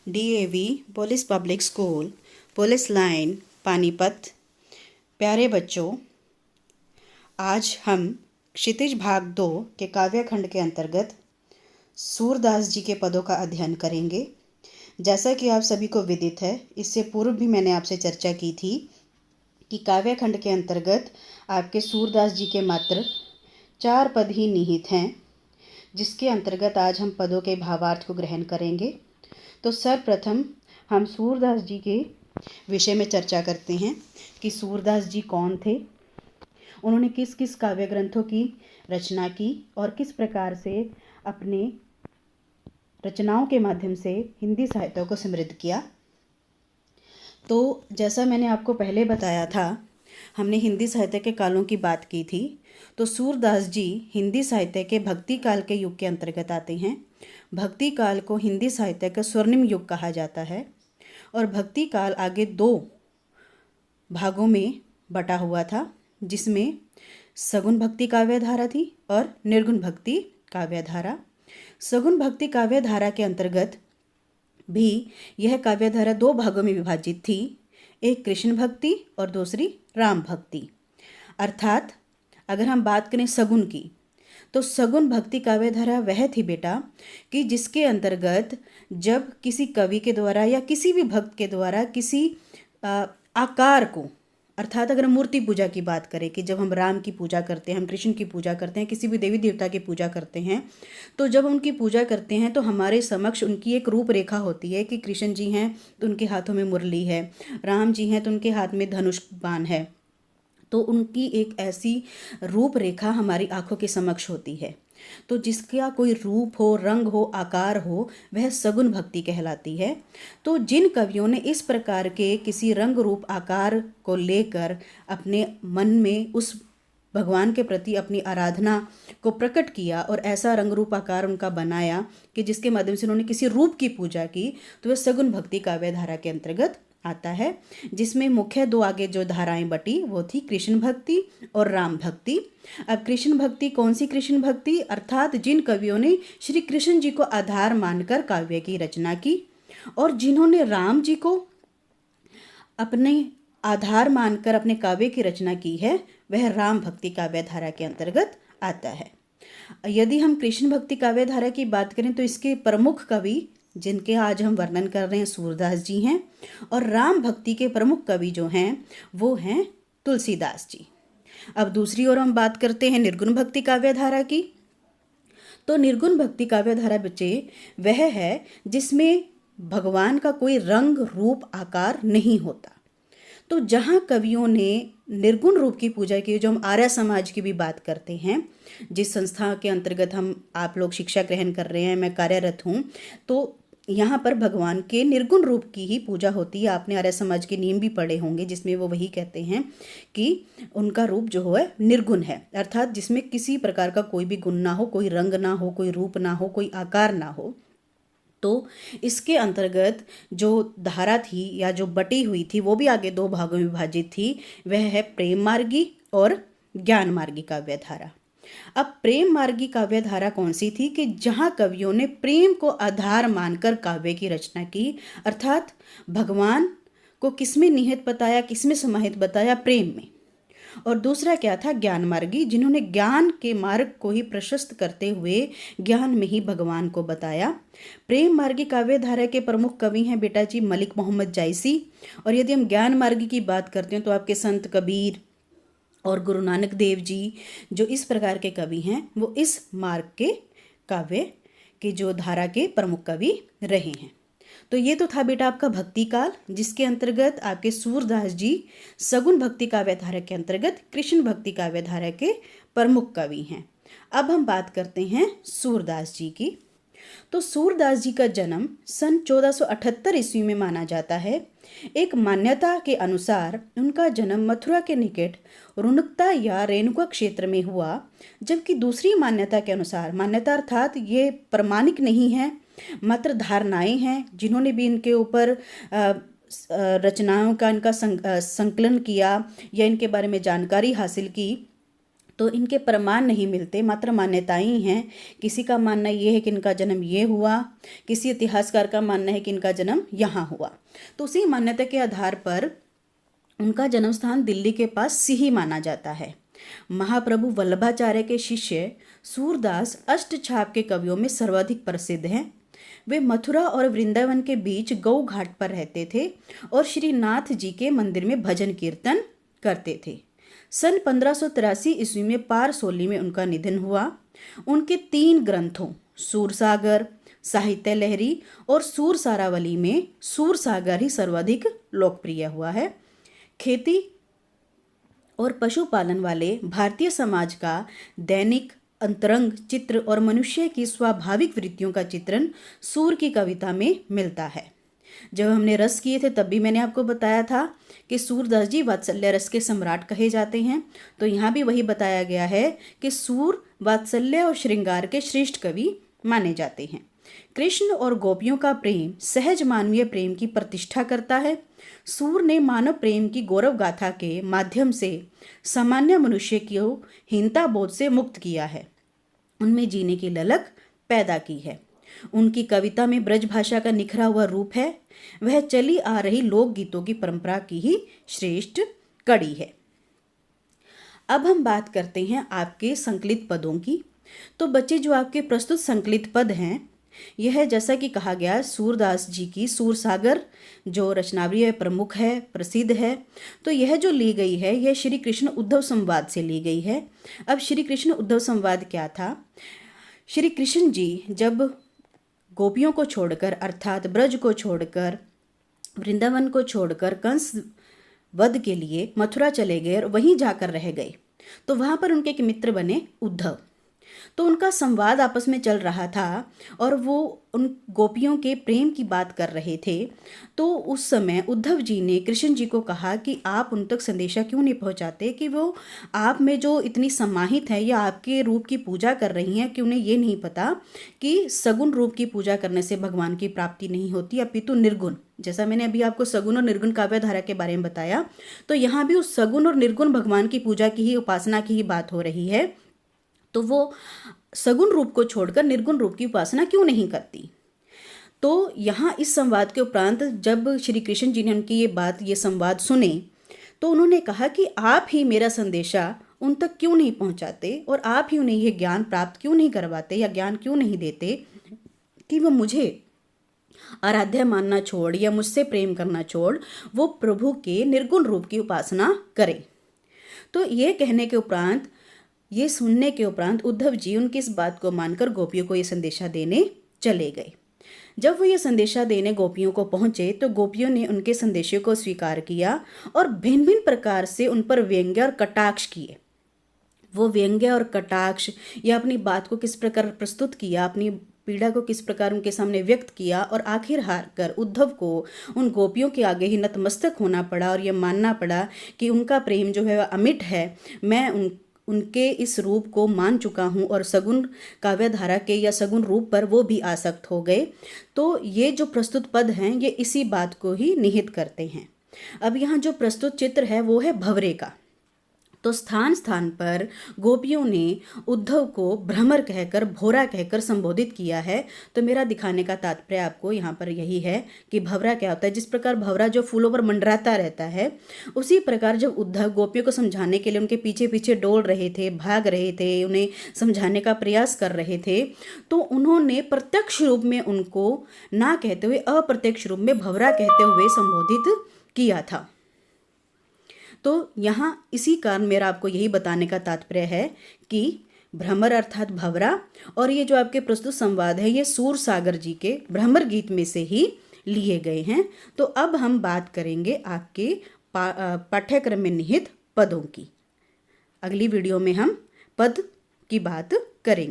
DAV police public school, police line, Panipat. प्यारे बच्चों, आज हम क्षितिज भाग 2 के काव्य खंड के अंतर्गत सूरदास जी के पदों का अध्ययन करेंगे। जैसा कि आप सभी को विदित है, इससे पूर्व भी मैंने आपसे चर्चा की थी कि काव्य खंड के अंतर्गत आपके सूरदास जी के मात्र 4 पद ही निहित हैं, जिसके अंतर्गत आज हम पदों के भावार्थ को ग्रहण करेंगे। तो सर्वप्रथम हम सूरदास जी के विषय में चर्चा करते हैं कि सूरदास जी कौन थे, उन्होंने किस किस काव्य ग्रंथों की रचना की और किस प्रकार से अपने रचनाओं के माध्यम से हिंदी साहित्य को समृद्ध किया। तो जैसा मैंने आपको पहले बताया था, हमने हिंदी साहित्य के कालों की बात की थी। तो सूरदास जी हिंदी साहित्य के भक्ति काल के युग के अंतर्गत आते हैं। भक्ति काल को हिंदी साहित्य का स्वर्णिम युग कहा जाता है और भक्ति काल आगे 2 भागों में बटा हुआ था, जिसमें सगुण भक्ति काव्य धारा थी और निर्गुण भक्ति काव्य धारा। सगुण भक्ति काव्य धारा के अंतर्गत भी यह काव्य धारा 2 भागों में विभाजित थी, एक कृष्ण भक्ति और दूसरी राम भक्ति। अर्थात अगर हम बात करें सगुण की, तो सगुण भक्ति काव्य धारा वह थी बेटा कि जिसके अंतर्गत जब किसी कवि के द्वारा या किसी भी भक्त के द्वारा किसी आकार को, अर्थात अगर हम मूर्ति पूजा की बात करें कि जब हम राम की पूजा करते हैं, हम कृष्ण की पूजा करते हैं, किसी भी देवी देवता की पूजा करते हैं, तो जब उनकी पूजा करते हैं तो हमारे समक्ष उनकी एक रूपरेखा होती है कि कृष्ण जी हैं तो उनके हाथों में मुरली है, राम जी हैं तो उनके हाथ में धनुष बाण है। तो उनकी एक ऐसी रूपरेखा हमारी आंखों के समक्ष होती है। तो जिसका कोई रूप हो, रंग हो, आकार हो, वह सगुण भक्ति कहलाती है। तो जिन कवियों ने इस प्रकार के किसी रंग रूप आकार को लेकर अपने मन में उस भगवान के प्रति अपनी आराधना को प्रकट किया और ऐसा रंग रूप आकार उनका बनाया कि जिसके माध्यम से उन्होंने किसी रूप की पूजा की, तो वह सगुण भक्ति काव्य धारा के अंतर्गत आता है, जिसमें मुख्य 2 आगे जो धाराएं बटी वो थी कृष्ण भक्ति और राम भक्ति। अब कृष्ण भक्ति कौन सी कृष्ण भक्ति, अर्थात जिन कवियों ने श्री कृष्ण जी को आधार मानकर काव्य की रचना की और जिन्होंने राम जी को अपने आधार मानकर अपने काव्य की रचना की है, वह राम भक्ति काव्य धारा के अंतर्गत आता है। यदि हम कृष्ण भक्ति काव्य धारा की बात करें तो इसके प्रमुख कवि जिनके आज हम वर्णन कर रहे हैं सूरदास जी हैं, और राम भक्ति के प्रमुख कवि जो हैं वो हैं तुलसीदास जी। अब दूसरी ओर हम बात करते हैं निर्गुण भक्ति काव्य धारा की। तो निर्गुण भक्ति काव्य धारा बच्चे वह है जिसमें भगवान का कोई रंग रूप आकार नहीं होता। तो जहाँ कवियों ने निर्गुण रूप की पूजा की, जो हम आर्य समाज की भी बात करते हैं, जिस संस्था के अंतर्गत आप लोग शिक्षा ग्रहण कर रहे हैं, मैं कार्यरत हूँ, तो यहाँ पर भगवान के निर्गुण रूप की ही पूजा होती है। आपने आर्य समाज के नियम भी पढ़े होंगे, जिसमें वो वही कहते हैं कि उनका रूप जो है निर्गुण है, अर्थात जिसमें किसी प्रकार का कोई भी गुण ना हो, कोई रंग ना हो, कोई रूप ना हो, कोई आकार ना हो। तो इसके अंतर्गत जो धारा थी या जो बटी हुई थी वो भी आगे 2 भागों में विभाजित थी, वह है प्रेम मार्गी और ज्ञान मार्गी काव्य धारा। अब प्रेम मार्गी काव्य धारा कौन सी थी कि जहाँ कवियों ने प्रेम को आधार मानकर काव्य की रचना की, अर्थात भगवान को किसमें निहित बताया, किसमें समाहित बताया, प्रेम में। और दूसरा क्या था, ज्ञान मार्गी, जिन्होंने ज्ञान के मार्ग को ही प्रशस्त करते हुए ज्ञान में ही भगवान को बताया। प्रेम मार्गी काव्य धारा के प्रमुख कवि हैं बेटा जी मलिक मोहम्मद जायसी। और यदि हम ज्ञान मार्गी की बात करते हैं तो आपके संत कबीर और गुरु नानक देव जी, जो इस प्रकार के कवि हैं, वो इस मार्ग के काव्य के जो धारा के प्रमुख कवि रहे हैं। तो ये तो था बेटा आपका भक्ति काल, जिसके अंतर्गत आपके सूरदास जी सगुण भक्ति काव्य धारा के अंतर्गत कृष्ण भक्ति काव्य धारा के प्रमुख कवि हैं। अब हम बात करते हैं सूरदास जी की। तो सूरदास जी का जन्म सन 1478 ईस्वी में माना जाता है। एक मान्यता के अनुसार उनका जन्म मथुरा के निकट रुणकता या रेणुका क्षेत्र में हुआ, जबकि दूसरी मान्यता के अनुसार, मान्यता अर्थात ये प्रमाणिक नहीं है, मात्र धारणाएं हैं, जिन्होंने भी इनके ऊपर रचनाओं का इनका संकलन किया या इनके बारे में जानकारी हासिल की, तो इनके प्रमाण नहीं मिलते, मात्र मान्यताएं ही हैं। किसी का मानना ये है कि इनका जन्म ये हुआ, किसी इतिहासकार का मानना है कि इनका जन्म यहाँ हुआ। तो उसी मान्यता के आधार पर उनका जन्म स्थान दिल्ली के पास सिही माना जाता है। महाप्रभु वल्लभाचार्य के शिष्य सूरदास अष्टछाप के कवियों में सर्वाधिक प्रसिद्ध हैं। वे मथुरा और वृंदावन के बीच गौ घाट पर रहते थे और श्रीनाथ जी के मंदिर में भजन कीर्तन करते थे। सन 1583 ईस्वी में पारसोली में उनका निधन हुआ। उनके 3 ग्रंथों सूरसागर, साहित्य लहरी और सूर सारावली में सूरसागर ही सर्वाधिक लोकप्रिय हुआ है। खेती और पशुपालन वाले भारतीय समाज का दैनिक अंतरंग चित्र और मनुष्य की स्वाभाविक वृत्तियों का चित्रण सूर की कविता में मिलता है। जब हमने रस किए थे तब भी मैंने आपको बताया था कि सूरदास जी वात्सल्य रस के सम्राट कहे जाते हैं। तो यहाँ भी वही बताया गया है कि सूर वात्सल्य और श्रृंगार के श्रेष्ठ कवि माने जाते हैं। कृष्ण और गोपियों का प्रेम सहज मानवीय प्रेम की प्रतिष्ठा करता है। सूर ने मानव प्रेम की गौरव गाथा के माध्यम से सामान्य मनुष्य को हीनता बोध से मुक्त किया है, उनमें जीने की ललक पैदा की है। उनकी कविता में ब्रज भाषा का निखरा हुआ रूप है। वह चली आ रही लोकगीतों की परंपरा की ही श्रेष्ठ कड़ी है। अब हम बात करते हैं आपके संकलित पदों की। तो बच्चे, जो आपके प्रस्तुत संकलित पद हैं, यह जैसा कि कहा गया सूरदास जी की सूरसागर जो रचनावली प्रमुख है, प्रसिद्ध है। तो यह जो ली गई है यह श्री कृष्ण उद्धव संवाद से ली गई है। अब श्री कृष्ण उद्धव संवाद क्या था? श्री कृष्ण जी जब गोपियों को छोड़कर अर्थात ब्रज को छोड़कर, वृंदावन को छोड़कर कंस वध के लिए मथुरा चले गए और वहीं जाकर रह गए, तो वहाँ पर उनके एक मित्र बने उद्धव। तो उनका संवाद आपस में चल रहा था और वो उन गोपियों के प्रेम की बात कर रहे थे। तो उस समय उद्धव जी ने कृष्ण जी को कहा कि आप उन तक संदेशा क्यों नहीं पहुंचाते कि वो आप में जो इतनी समाहित है या आपके रूप की पूजा कर रही हैं कि उन्हें ये नहीं पता कि सगुण रूप की पूजा करने से भगवान की प्राप्ति नहीं होती, अपितु निर्गुण। जैसा मैंने अभी आपको सगुण और निर्गुण काव्य धारा के बारे में बताया, तो यहाँ भी उस सगुण और निर्गुण भगवान की पूजा की ही, उपासना की ही बात हो रही है। तो वो सगुण रूप को छोड़कर निर्गुण रूप की उपासना क्यों नहीं करती? तो यहाँ इस संवाद के उपरांत जब श्री कृष्ण जी ने उनकी ये संवाद सुने, तो उन्होंने कहा कि आप ही मेरा संदेशा उन तक क्यों नहीं पहुँचाते और आप ही उन्हें ये ज्ञान प्राप्त क्यों नहीं करवाते या ज्ञान क्यों नहीं देते कि वो मुझे आराध्य मानना छोड़ या मुझसे प्रेम करना छोड़ वो प्रभु के निर्गुण रूप की उपासना करें। तो ये कहने के उपरांत, ये सुनने के उपरांत उद्धव जी उनकी इस बात को मानकर गोपियों को ये संदेशा देने चले गए। जब वो ये संदेशा देने गोपियों को पहुंचे तो गोपियों ने उनके संदेशों को स्वीकार किया और भिन्न भिन्न प्रकार से उन पर व्यंग्य और कटाक्ष किए। वो व्यंग्य और कटाक्ष या अपनी बात को किस प्रकार प्रस्तुत किया, अपनी पीड़ा को किस प्रकार उनके सामने व्यक्त किया, और आखिर हार कर उद्धव को उन गोपियों के आगे ही नतमस्तक होना पड़ा और ये मानना पड़ा कि उनका प्रेम जो है वह अमिट है। मैं उनके इस रूप को मान चुका हूँ और सगुण काव्य धारा के या सगुण रूप पर वो भी आसक्त हो गए। तो ये जो प्रस्तुत पद हैं ये इसी बात को ही निहित करते हैं। अब यहाँ जो प्रस्तुत चित्र है वो है भंवरे का। तो स्थान स्थान पर गोपियों ने उद्धव को भ्रमर कहकर, भोरा कहकर संबोधित किया है। तो मेरा दिखाने का तात्पर्य आपको यहाँ पर यही है कि भंवरा क्या होता है। जिस प्रकार भंवरा जो फूलों पर मंडराता रहता है, उसी प्रकार जब उद्धव गोपियों को समझाने के लिए उनके पीछे पीछे डोल रहे थे, भाग रहे थे, उन्हें समझाने का प्रयास कर रहे थे, तो उन्होंने प्रत्यक्ष रूप में उनको ना कहते हुए अप्रत्यक्ष रूप में भंवरा कहते हुए संबोधित किया था। तो यहाँ इसी कारण मेरा आपको यही बताने का तात्पर्य है कि भ्रमर अर्थात भंवरा और ये जो आपके प्रस्तुत संवाद है ये सूरसागर जी के भ्रमर गीत में से ही लिए गए हैं। तो अब हम बात करेंगे आपके पाठ्यक्रम में निहित पदों की। अगली वीडियो में हम पद की बात